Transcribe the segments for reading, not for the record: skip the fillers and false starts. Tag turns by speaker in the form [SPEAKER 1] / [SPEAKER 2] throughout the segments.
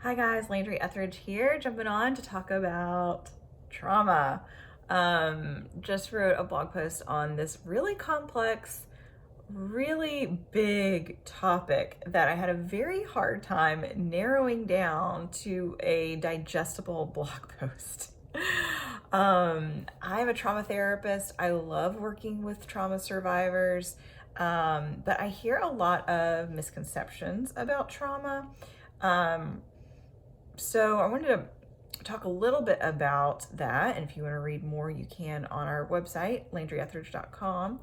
[SPEAKER 1] Hi guys, Landry Ethredge here, jumping on to talk about trauma. Just wrote a blog post on this really complex, really big topic that I had a very hard time narrowing down to a digestible blog post. I'm a trauma therapist. I love working with trauma survivors, but I hear a lot of misconceptions about trauma. Um, so I wanted to talk a little bit about that. And if you want to read more, you can on our website, landryethridge.com.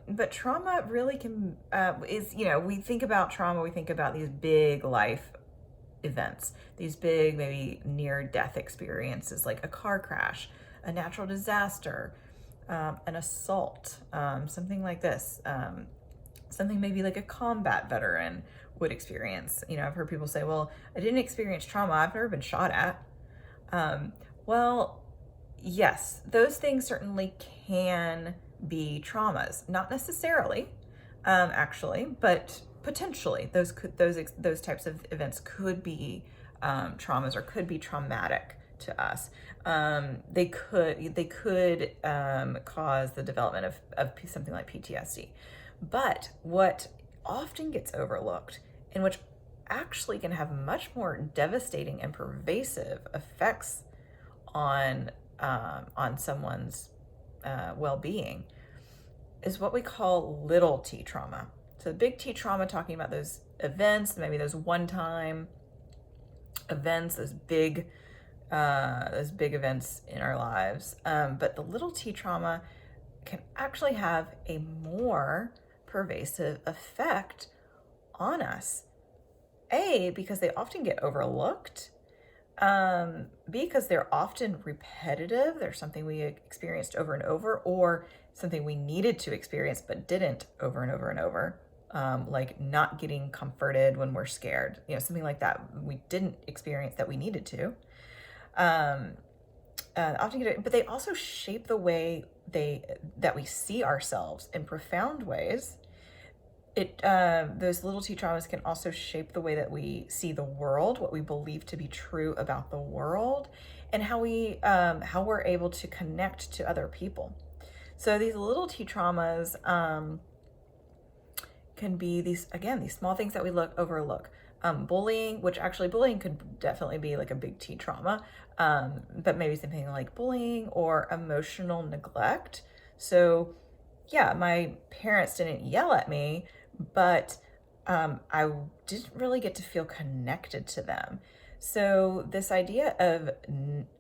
[SPEAKER 1] But trauma really we think about trauma, we think about these big life events, these big, maybe near death experiences like a car crash, a natural disaster, an assault, something like this. Something maybe like a combat veteran would experience. I've heard people say, well, I didn't experience trauma. I've never been shot at. Um, well, yes, those things certainly can be traumas. Not necessarily, actually, but potentially those types of events could be traumas or could be traumatic to us. They could cause the development of something like PTSD. But what often gets overlooked, and which actually can have much more devastating and pervasive effects on someone's well-being, is what we call little t trauma. So big T trauma, talking about those events, maybe those one-time events, those big events in our lives. But the little t trauma can actually have a more pervasive effect on us. A, because they often get overlooked. B, because they're often repetitive. There's something we experienced over and over, or something we needed to experience but didn't over and over and over. Like not getting comforted when we're scared, something like that. We didn't experience that we needed to. Often get it, but they also shape the way that we see ourselves in profound ways. Those little t traumas can also shape the way that we see the world, what we believe to be true about the world, and how we're able to connect to other people. So these little t traumas can be these small things that we overlook. Bullying, which actually bullying could definitely be like a big T trauma, but maybe something like bullying or emotional neglect. So yeah, my parents didn't yell at me, but I didn't really get to feel connected to them. So this idea of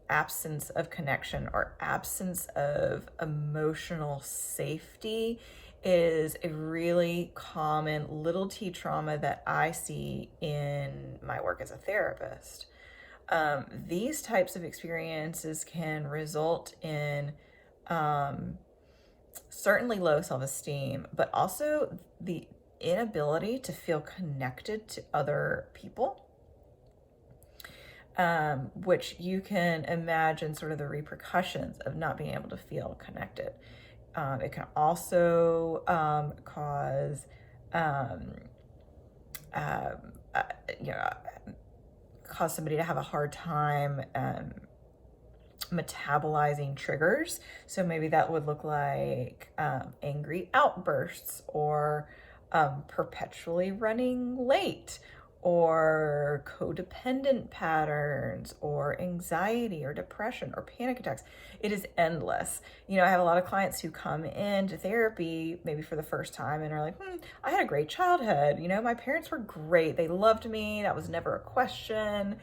[SPEAKER 1] absence of connection or absence of emotional safety is a really common little t trauma that I see in my work as a therapist. These types of experiences can result in certainly low self-esteem, but also the inability to feel connected to other people, which you can imagine sort of the repercussions of not being able to feel connected. It can also cause, cause somebody to have a hard time metabolizing triggers. So maybe that would look like angry outbursts, or perpetually running late, or codependent patterns, or anxiety or depression or panic attacks. It is endless. I have a lot of clients who come into therapy maybe for the first time and are like, I had a great childhood. My parents were great. They loved me. That was never a question.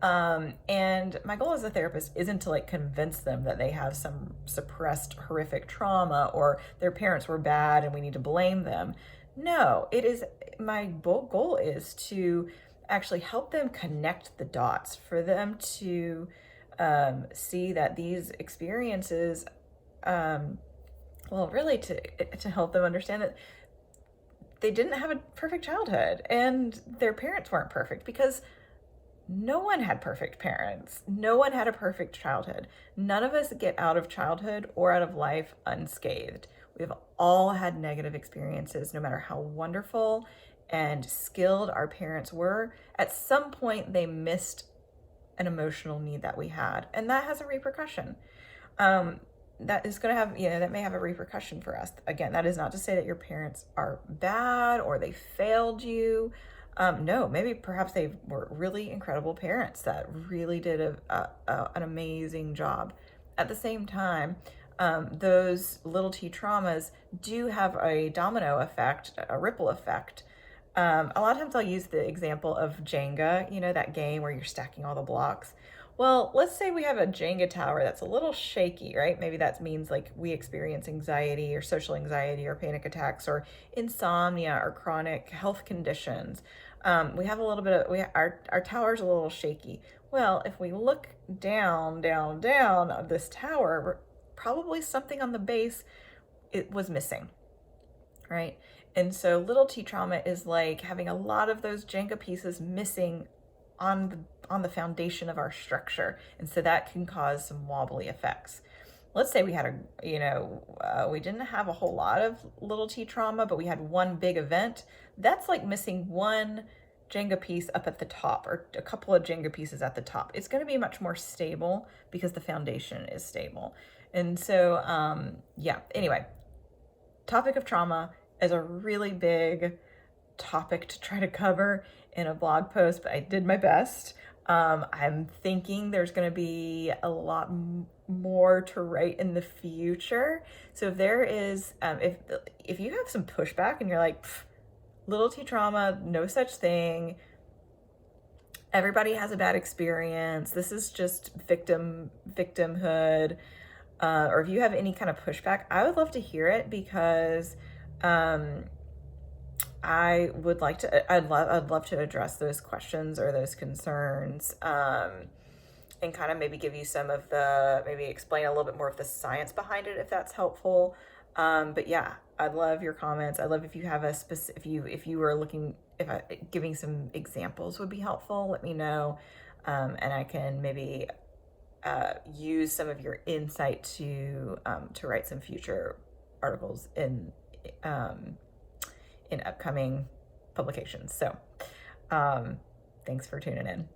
[SPEAKER 1] And my goal as a therapist isn't to convince them that they have some suppressed horrific trauma or their parents were bad and we need to blame them. No, my goal is to actually help them connect the dots, for them to see that these experiences, really to help them understand that they didn't have a perfect childhood and their parents weren't perfect, because no one had perfect parents. No one had a perfect childhood. None of us get out of childhood or out of life unscathed. We've all had negative experiences, no matter how wonderful and skilled our parents were, at some point they missed an emotional need that we had, and that has a repercussion. That is going to have, that may have a repercussion for us. Again, that is not to say that your parents are bad or they failed you. No, maybe perhaps they were really incredible parents that really did an amazing job. At the same time, those little t traumas do have a domino effect, a ripple effect. A lot of times I'll use the example of Jenga, that game where you're stacking all the blocks. Well, let's say we have a Jenga tower that's a little shaky, right? Maybe that means like we experience anxiety or social anxiety or panic attacks or insomnia or chronic health conditions. We have a little bit of, our tower's a little shaky. Well, if we look down, down, down of this tower, probably something on the base it was missing, right? And so little t trauma is like having a lot of those Jenga pieces missing on the foundation of our structure, and so that can cause some wobbly effects. Let's say we had we didn't have a whole lot of little t trauma, but we had one big event. That's like missing one Jenga piece up at the top, or a couple of Jenga pieces at the top. It's going to be much more stable because the foundation is stable. And so, anyway, topic of trauma is a really big topic to try to cover in a blog post, but I did my best. I'm thinking there's going to be a lot more to write in the future. So if there is, if you have some pushback and you're like, little t trauma, no such thing, everybody has a bad experience, this is just victimhood, or if you have any kind of pushback, I would love to hear it, because I'd love to address those questions or those concerns, and kind of maybe give you maybe explain a little bit more of the science behind it, if that's helpful. But yeah, I'd love your comments. I'd love if you have if you were looking, giving some examples would be helpful, let me know. And I can maybe, use some of your insight to write some future articles in upcoming publications. So, thanks for tuning in.